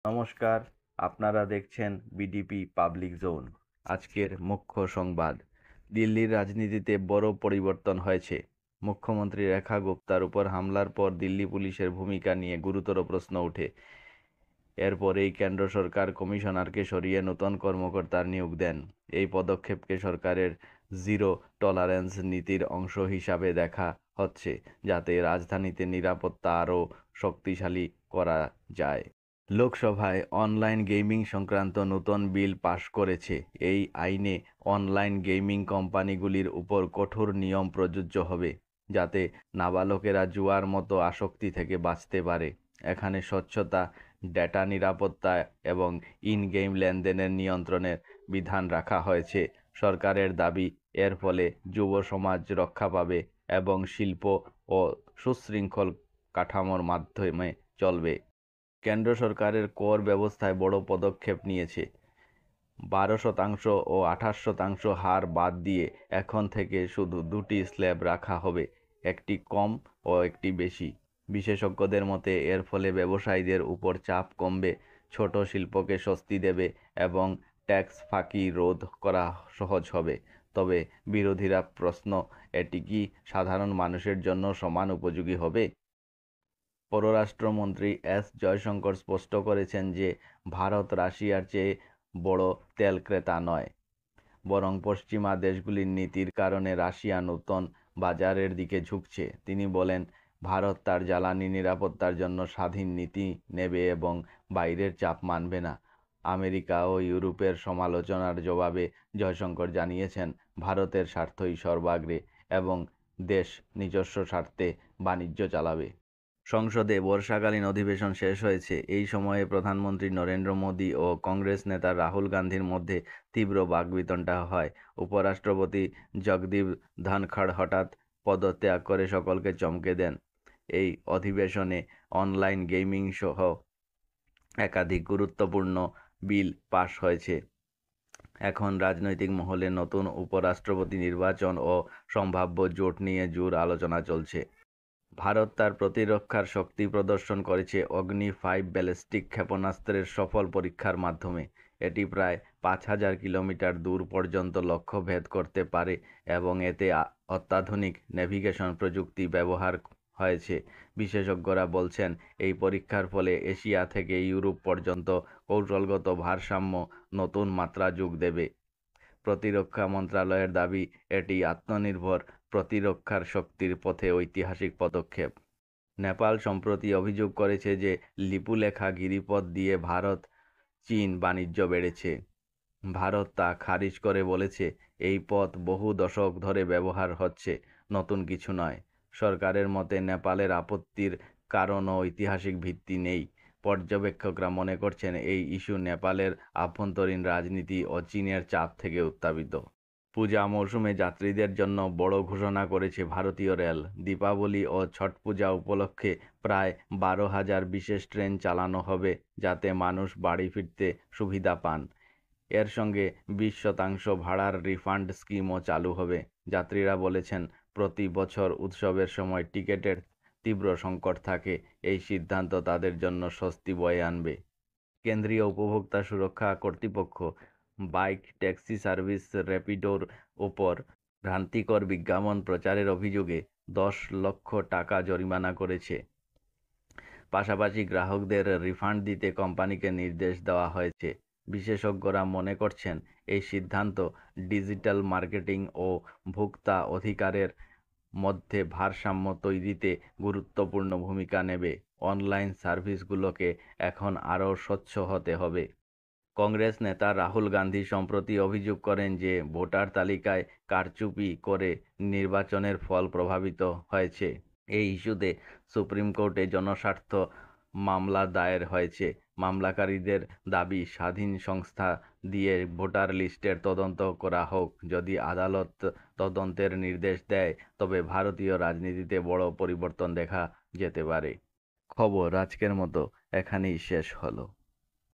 নমস্কার, আপনারা দেখছেন বিডিপি পাবলিক জোন। আজকের মুখ্য সংবাদ। দিল্লির রাজনীতিতে বড় পরিবর্তন হয়েছে। মুখ্যমন্ত্রী রেখা গুপ্তার উপর হামলার পর দিল্লি পুলিশের ভূমিকা নিয়ে গুরুতর প্রশ্ন ওঠে। এরপরেই কেন্দ্র সরকার কমিশনারকে সরিয়ে নতুন কর্মকর্তার নিয়োগ দেন। এই পদক্ষেপকে সরকারের জিরো টলারেন্স নীতির অংশ হিসাবে দেখা হচ্ছে, যাতে রাজধানীতে নিরাপত্তা আরও শক্তিশালী করা যায়। লোকসভায় অনলাইন গেমিং সংক্রান্ত নতুন বিল পাশ করেছে। এই আইনে অনলাইন গেমিং কোম্পানিগুলির উপর কঠোর নিয়ম প্রযোজ্য হবে, যাতে নাবালকেরা জুয়ার মতো আসক্তি থেকে বাঁচতে পারে। এখানে স্বচ্ছতা, ডেটা নিরাপত্তা এবং ইন গেম লেনদেনের নিয়ন্ত্রণের বিধান রাখা হয়েছে। সরকারের দাবি, এর ফলে যুব সমাজ রক্ষা পাবে এবং শিল্প ও সুশৃঙ্খল কাঠামোর মাধ্যমে চলবে। কেন্দ্র সরকারের কর ব্যবস্থায় বড় পদক্ষেপ নিয়েছে। 12% ও 28% হার বাদ দিয়ে এখন থেকে শুধু দুটি স্ল্যাব রাখা হবে, একটি কম ও একটি বেশি। বিশেষজ্ঞদের মতে এর ফলে ব্যবসায়ীদের উপর চাপ কমবে, ছোট শিল্পকে স্বস্তি দেবে এবং ট্যাক্স ফাঁকি রোধ করা সহজ হবে। তবে বিরোধীরা প্রশ্ন, এটি কি সাধারণ মানুষের জন্য সমান উপযোগী হবে? পররাষ্ট্রমন্ত্রী এস জয়শঙ্কর স্পষ্ট করেছেন যে ভারত রাশিয়ার চেয়ে বড় তেল ক্রেতা নয়, বরং পশ্চিমা দেশগুলির নীতির কারণে রাশিয়া নতুন বাজারের দিকে ঝুঁকছে। তিনি বলেন, ভারত তার জ্বালানি নিরাপত্তার জন্য স্বাধীন নীতি নেবে এবং বাইরের চাপ মানবে না। আমেরিকা ও ইউরোপের সমালোচনার জবাবে জয়শঙ্কর জানিয়েছেন, ভারতের স্বার্থই সর্বাগ্রে এবং দেশ নিজস্ব স্বার্থে বাণিজ্য চালাবে। সংসদে বর্ষাকালীন অধিবেশন শেষ হয়েছে। এই সময়ে প্রধানমন্ত্রী নরেন্দ্র মোদী ও কংগ্রেস নেতা রাহুল গান্ধীর মধ্যে তীব্র বাকবিতণ্ডা হয়। উপরাষ্ট্রপতি জগদীপ ধনখড় হঠাৎ পদত্যাগ করে সকলকে চমকে দেন। এই অধিবেশনে অনলাইন গেমিং সহ একাধিক গুরুত্বপূর্ণ বিল পাশ হয়েছে। এখন রাজনৈতিক মহলে নতুন উপরাষ্ট্রপতি নির্বাচন ও সম্ভাব্য জোট নিয়ে জোর আলোচনা চলছে। ভারত তার প্রতিরক্ষার শক্তি প্রদর্শন করেছে অগ্নি-5 ব্যালিস্টিক ক্ষেপণাস্ত্রের সফল পরীক্ষার মাধ্যমে। এটি প্রায় 5,000 কিলোমিটার দূর পর্যন্ত লক্ষ্য ভেদ করতে পারে এবং এতে অত্যাধুনিক নেভিগেশন প্রযুক্তি ব্যবহার হয়েছে। বিশেষজ্ঞরা বলছেন, এই পরীক্ষার ফলে এশিয়া থেকে ইউরোপ পর্যন্ত কৌশলগত ভারসাম্য নতুন মাত্রা যোগ দেবে। প্রতিরক্ষা মন্ত্রণালয়ের দাবি, এটি আত্মনির্ভর প্রতিরক্ষার শক্তির পথে ঐতিহাসিক পদক্ষেপ। নেপাল সম্প্রতি অভিযোগ করেছে যে লিপুলেখা গিরিপথ দিয়ে ভারত চীন বাণিজ্য বেড়েছে। ভারত তা খারিজ করে বলেছে, এই পথ বহু দশক ধরে ব্যবহার হচ্ছে, নতুন কিছু নয়। সরকারের মতে নেপালের আপত্তির কারণও ঐতিহাসিক ভিত্তি নেই। পর্যবেক্ষকরা মনে করছেন, এই ইস্যু নেপালের আভ্যন্তরীণ রাজনীতি ও চীনের চাপ থেকে উত্থাপিত। পূজা মৌসুমে যাত্রীদের জন্য বড় ঘোষণা করেছে ভারতীয় রেল। দীপাবলি ও ছট পূজা উপলক্ষে প্রায় 12,000 বিশেষ ট্রেন চালানো হবে, যাতে মানুষ বাড়ি ফিরতে সুবিধা পান। এর সঙ্গে 20% ভাড়ার রিফান্ড স্কিমও চালু হবে। যাত্রীরা বলেছেন, প্রতি বছর উৎসবের সময় টিকিটের তীব্র সংকট থাকে। এই সিদ্ধান্ত তাদের জন্য স্বস্তি বয়ে আনবে। কেন্দ্রীয় উপভোক্তা সুরক্ষা কর্তৃপক্ষ বাইক ট্যাক্সি সার্ভিস র্যাপিডোর ওপর ভ্রান্তিকর বিজ্ঞাপন প্রচারের অভিযোগে 10 লক্ষ টাকা জরিমানা করেছে। পাশাপাশি গ্রাহকদের রিফান্ড দিতে কোম্পানিকে নির্দেশ দেওয়া হয়েছে। বিশেষজ্ঞরা মনে করছেন, এই সিদ্ধান্ত ডিজিটাল মার্কেটিং ও ভোক্তা অধিকারের মধ্যে ভারসাম্য তৈরিতে গুরুত্বপূর্ণ ভূমিকা নেবে। অনলাইন সার্ভিসগুলোকে এখন আরও স্বচ্ছ হতে হবে। কংগ্রেস নেতা রাহুল গান্ধী সম্প্রতি অভিযোগ করেন যে ভোটার তালিকায় কারচুপি করে নির্বাচনের ফল প্রভাবিত হয়েছে। এই ইস্যুতে সুপ্রিম কোর্টে জনস্বার্থ মামলা দায়ের হয়েছে। মামলাকারীদের দাবি, স্বাধীন সংস্থা দিয়ে ভোটার লিস্টের তদন্ত করা হোক। যদি আদালত তদন্তের নির্দেশ দেয়, তবে ভারতীয় রাজনীতিতে বড় পরিবর্তন দেখা যেতে পারে। খবর আজকের মতো এখানেই শেষ হলো।